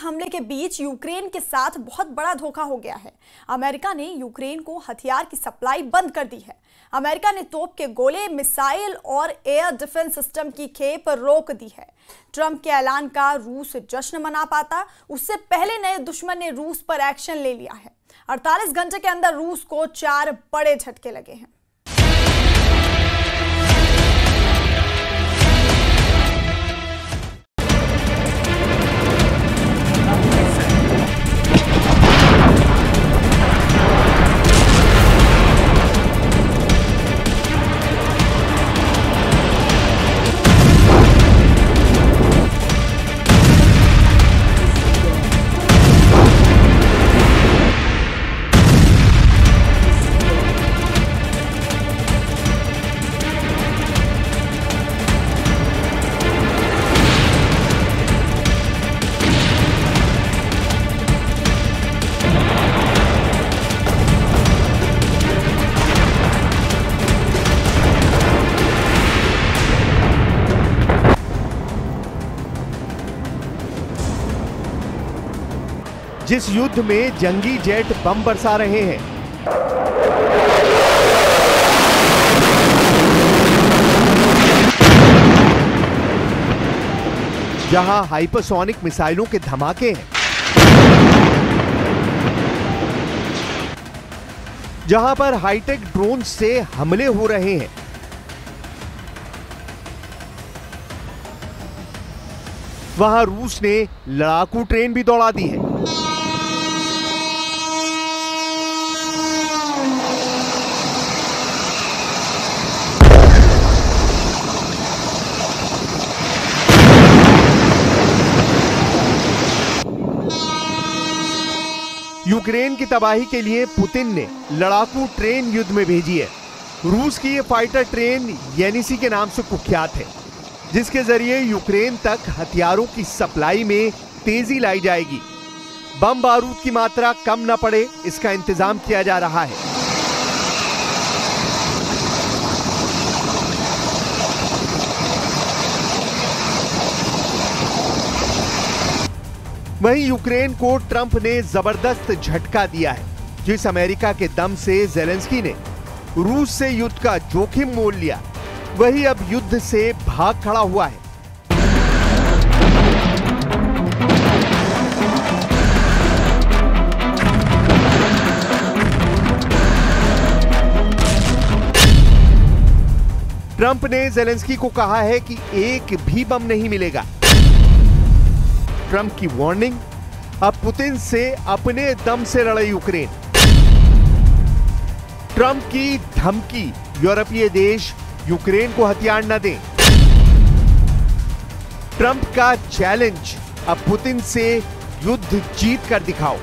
हमले के बीच यूक्रेन के साथ बहुत बड़ा धोखा हो गया है। अमेरिका ने यूक्रेन को हथियार की सप्लाई बंद कर दी है। अमेरिका ने तोप के गोले, मिसाइल और एयर डिफेंस सिस्टम की खेप रोक दी है। ट्रंप के ऐलान का रूस जश्न मना पाता, उससे पहले नए दुश्मन ने रूस पर एक्शन ले लिया है। 48 घंटे के अंदर रूस को 4 बड़े झटके लगे हैं। जिस युद्ध में जंगी जेट बम बरसा रहे हैं, जहां हाइपरसोनिक मिसाइलों के धमाके हैं, जहां पर हाईटेक ड्रोन से हमले हो रहे हैं, वहां रूस ने लड़ाकू ट्रेन भी दौड़ा दी है। यूक्रेन की तबाही के लिए पुतिन ने लड़ाकू ट्रेन युद्ध में भेजी है। रूस की ये फाइटर ट्रेन येनिसी के नाम से कुख्यात है, जिसके जरिए यूक्रेन तक हथियारों की सप्लाई में तेजी लाई जाएगी। बम बारूद की मात्रा कम न पड़े, इसका इंतजाम किया जा रहा है। वहीं यूक्रेन को ट्रंप ने जबरदस्त झटका दिया है। जिस अमेरिका के दम से ज़ेलेंस्की ने रूस से युद्ध का जोखिम मोल लिया, वही अब युद्ध से भाग खड़ा हुआ है। ट्रंप ने ज़ेलेंस्की को कहा है कि एक भी बम नहीं मिलेगा। ट्रंप की वार्निंग, अब पुतिन से अपने दम से लड़े यूक्रेन। ट्रंप की धमकी, यूरोपीय देश यूक्रेन को हथियार न दें। ट्रंप का चैलेंज, अब पुतिन से युद्ध जीत कर दिखाओ।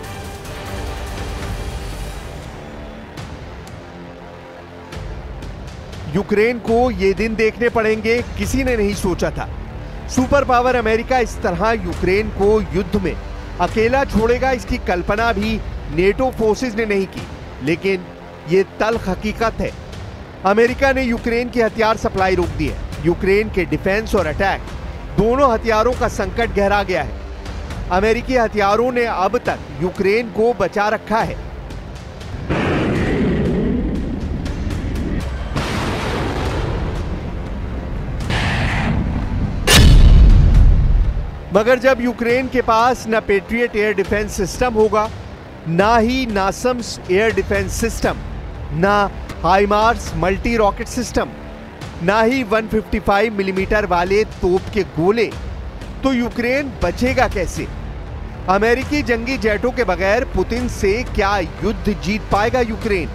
यूक्रेन को ये दिन देखने पड़ेंगे, किसी ने नहीं सोचा था सुपर पावर अमेरिका इस तरह यूक्रेन को युद्ध में अकेला छोड़ेगा। इसकी कल्पना भी नेटो फोर्सेस ने नहीं की, लेकिन ये तल्ख हकीकत है। अमेरिका ने यूक्रेन की हथियार सप्लाई रोक दी है। यूक्रेन के डिफेंस और अटैक दोनों हथियारों का संकट गहरा गया है। अमेरिकी हथियारों ने अब तक यूक्रेन को बचा रखा है। मगर जब यूक्रेन के पास न पेट्रियट एयर डिफेंस सिस्टम होगा, ना ही नासम्स एयर डिफेंस सिस्टम, ना हाइमार्स मल्टी रॉकेट सिस्टम, ना ही 155 मिलीमीटर वाले तोप के गोले, तो यूक्रेन बचेगा कैसे? अमेरिकी जंगी जेटों के बगैर पुतिन से क्या युद्ध जीत पाएगा यूक्रेन?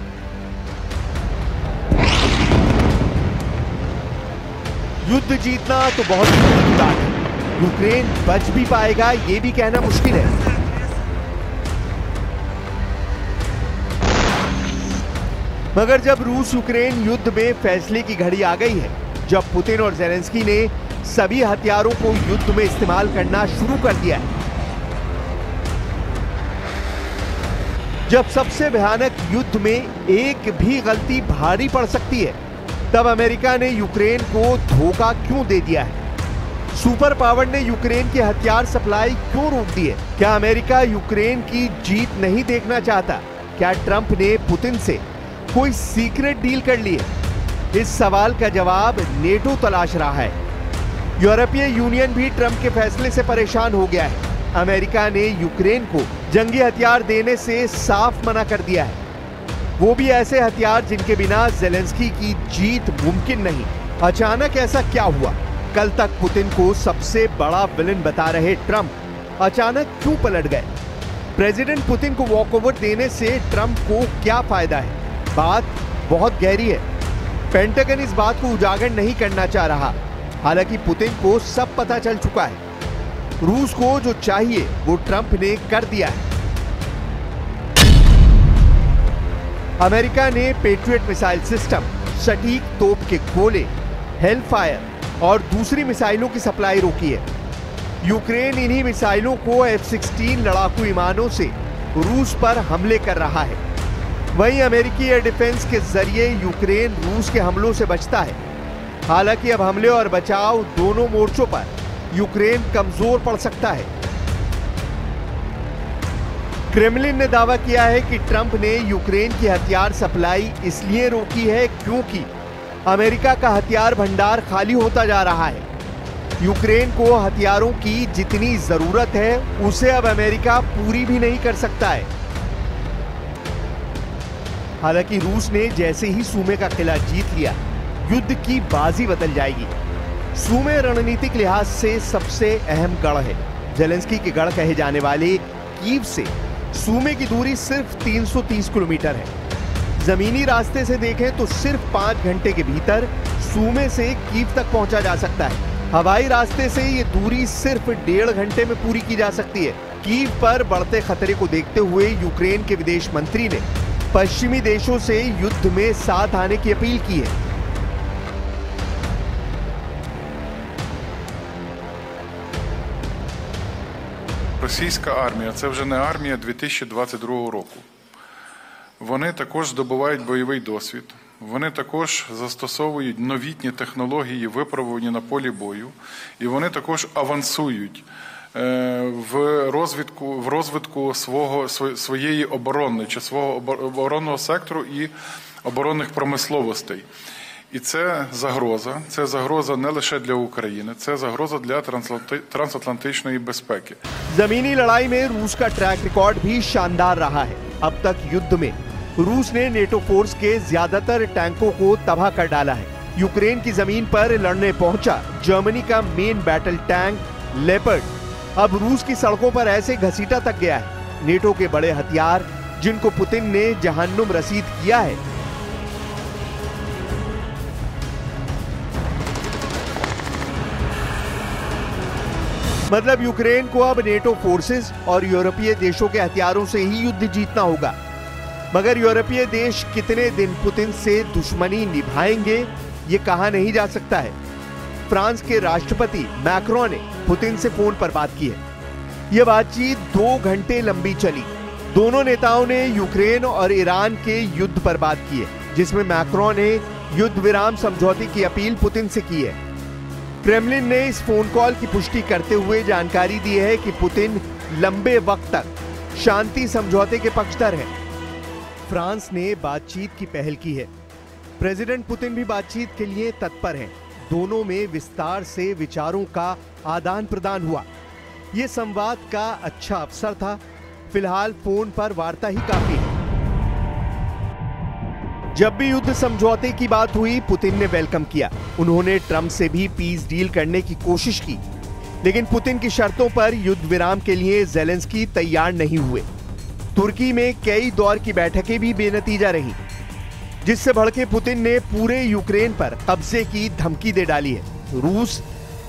युद्ध जीतना तो बहुत मुश्किल बात है। यूक्रेन बच भी पाएगा, यह भी कहना मुश्किल है। मगर जब रूस यूक्रेन युद्ध में फैसले की घड़ी आ गई है, जब पुतिन और ज़ेलेंस्की ने सभी हथियारों को युद्ध में इस्तेमाल करना शुरू कर दिया है, जब सबसे भयानक युद्ध में एक भी गलती भारी पड़ सकती है, तब अमेरिका ने यूक्रेन को धोखा क्यों दे दिया है? सुपर पावर ने यूक्रेन की हथियार सप्लाई क्यों रोक दी है? क्या अमेरिका यूक्रेन की जीत नहीं देखना चाहता? क्या ट्रंप ने पुतिन से कोई सीक्रेट डील कर ली है? इस सवाल का जवाब नेटो तलाश रहा है। यूरोपीय यूनियन भी ट्रंप के फैसले से परेशान हो गया है। अमेरिका ने यूक्रेन को जंगी हथियार देने से साफ मना कर दिया है, वो भी ऐसे हथियार जिनके बिना ज़ेलेंस्की की जीत मुमकिन नहीं। अचानक ऐसा क्या हुआ? कल तक पुतिन को सबसे बड़ा विलन बता रहे ट्रंप अचानक क्यों पलट गए? प्रेसिडेंट पुतिन को वॉकओवर देने से ट्रंप को क्या फायदा है? बात बहुत गहरी है। पेंटागन इस बात को उजागर नहीं करना चाह रहा, हालांकि पुतिन को सब पता चल चुका है। रूस को जो चाहिए वो ट्रंप ने कर दिया है। अमेरिका ने पेट्रियट मिसाइल सिस्टम, सटीक तोप के गोले, हेलफायर और दूसरी मिसाइलों की सप्लाई रोकी है। यूक्रेन इन्हीं मिसाइलों को F-16 लड़ाकू विमानों से रूस पर हमले कर रहा है। वहीं अमेरिकी एयर डिफेंस के जरिए यूक्रेन रूस के हमलों से बचता है। हालांकि अब हमले और बचाव दोनों मोर्चों पर यूक्रेन कमजोर पड़ सकता है। क्रेमलिन ने दावा किया है कि ट्रंप ने यूक्रेन की हथियार सप्लाई इसलिए रोकी है क्योंकि अमेरिका का हथियार भंडार खाली होता जा रहा है। यूक्रेन को हथियारों की जितनी जरूरत है उसे अब अमेरिका पूरी भी नहीं कर सकता है। हालांकि रूस ने जैसे ही सूमे का किला जीत लिया, युद्ध की बाजी बदल जाएगी। सूमे रणनीतिक लिहाज से सबसे अहम गढ़ है। ज़ेलेंस्की के गढ़ कहे जाने वाले कीव से सूमे की दूरी सिर्फ 330 किलोमीटर है। जमीनी रास्ते से देखें तो सिर्फ 5 घंटे के भीतर सूमे से कीव तक पहुंचा जा सकता है। हवाई रास्ते से ये दूरी सिर्फ 1.5 घंटे में पूरी की जा सकती है। कीव पर बढ़ते खतरे को देखते हुए यूक्रेन के विदेश मंत्री ने पश्चिमी देशों से युद्ध में साथ आने की अपील की है। Російська армія – це вже не армія 2022 року. Вони також здобувають бойовий досвід, вони також застосовують новітні технології, випробувані на полі бою, і вони також авансують в розвитку своєї оборони, чи свого оборонного сектору і оборонних промисловостей. І це загроза не лише для України, це загроза для трансатлантичної безпеки. जमीनी लड़ाई में रूस का ट्रैक रिकॉर्ड भी शानदार रहा है। अब तक युद्ध में रूस ने नेटो फोर्स के ज्यादातर टैंकों को तबाह कर डाला है। यूक्रेन की जमीन पर लड़ने पहुंचा जर्मनी का मेन बैटल टैंक लेपर्ड अब रूस की सड़कों पर ऐसे घसीटा तक गया है। नेटो के बड़े हथियार जिनको पुतिन ने जहन्नुम रसीद किया है, मतलब यूक्रेन को अब नेटो फोर्सेस और यूरोपीय देशों के हथियारों से ही युद्ध जीतना होगा। मगर यूरोपीय देश कितने दिन पुतिन से दुश्मनी निभाएंगे ये कहा नहीं जा सकता है। फ्रांस के राष्ट्रपति मैक्रोन ने पुतिन से फोन पर बात की है। यह बातचीत 2 घंटे लंबी चली। दोनों नेताओं ने यूक्रेन और ईरान के युद्ध पर बात की है, जिसमें मैक्रोन ने युद्ध विराम समझौते की अपील पुतिन से की है। क्रेमलिन ने इस फोन कॉल की पुष्टि करते हुए जानकारी दी है कि पुतिन लंबे वक्त तक शांति समझौते के पक्षधर हैं। फ्रांस ने बातचीत की पहल की है। प्रेसिडेंट पुतिन भी बातचीत के लिए तत्पर हैं। दोनों में विस्तार से विचारों का आदान प्रदान हुआ। यह संवाद का अच्छा अवसर था। फिलहाल फोन पर वार्ता ही काफी है। जब भी युद्ध समझौते की बात हुई, पुतिन ने वेलकम किया। उन्होंने ट्रंप से भी पीस डील करने की कोशिश की, लेकिन पुतिन की शर्तों पर युद्ध विराम के लिए ज़ेलेंस्की तैयार नहीं हुए। तुर्की में कई दौर की बैठकें भी बेनतीजा रहीं, जिससे भड़के पुतिन ने पूरे यूक्रेन पर कब्जे की धमकी दे डाली है। रूस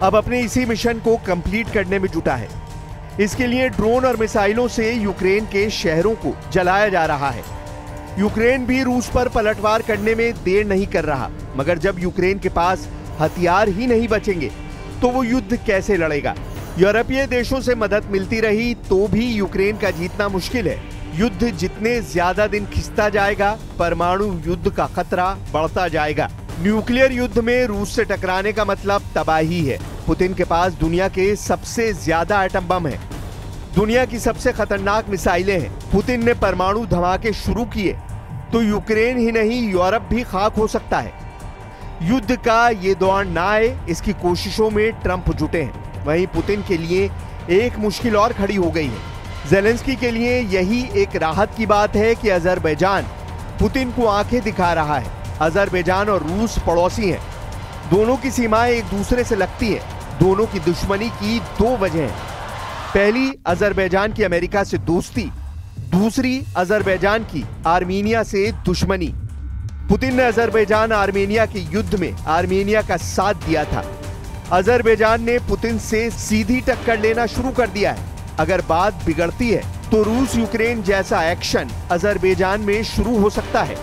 अब अपने इसी मिशन को कंप्लीट करने में जुटा है। इसके लिए ड्रोन और मिसाइलों से यूक्रेन के शहरों को जलाया जा रहा है। यूक्रेन भी रूस पर पलटवार करने में देर नहीं कर रहा, मगर जब यूक्रेन के पास हथियार ही नहीं बचेंगे तो वो युद्ध कैसे लड़ेगा? यूरोपीय देशों से मदद मिलती रही तो भी यूक्रेन का जीतना मुश्किल है। युद्ध जितने ज्यादा दिन खिंचता जाएगा, परमाणु युद्ध का खतरा बढ़ता जाएगा। न्यूक्लियर युद्ध में रूस से टकराने का मतलब तबाही है। पुतिन के पास दुनिया के सबसे ज्यादा एटम बम है, दुनिया की सबसे खतरनाक मिसाइलें हैं। पुतिन ने परमाणु धमाके शुरू किए तो यूक्रेन ही नहीं यूरोप भी खाक हो सकता है। युद्ध का ये दौर ना आए, इसकी कोशिशों में ट्रंप जुटे हैं। वहीं पुतिन के लिए एक मुश्किल और खड़ी हो गई है। ज़ेलेंस्की के लिए यही एक राहत की बात है कि अजरबैजान पुतिन को आंखें दिखा रहा है। अजरबैजान और रूस पड़ोसी हैं, दोनों की सीमाएं एक दूसरे से लगती हैं। दोनों की दुश्मनी की दो वजह हैं। पहली अजरबैजान की अमेरिका से दोस्ती, दूसरी अजरबैजान की आर्मीनिया से दुश्मनी। पुतिन ने अजरबैजान आर्मेनिया के युद्ध में आर्मेनिया का साथ दिया था। अजरबैजान ने पुतिन से सीधी टक्कर लेना शुरू कर दिया है। अगर बात बिगड़ती है तो रूस यूक्रेन जैसा एक्शन अजरबैजान में शुरू हो सकता है।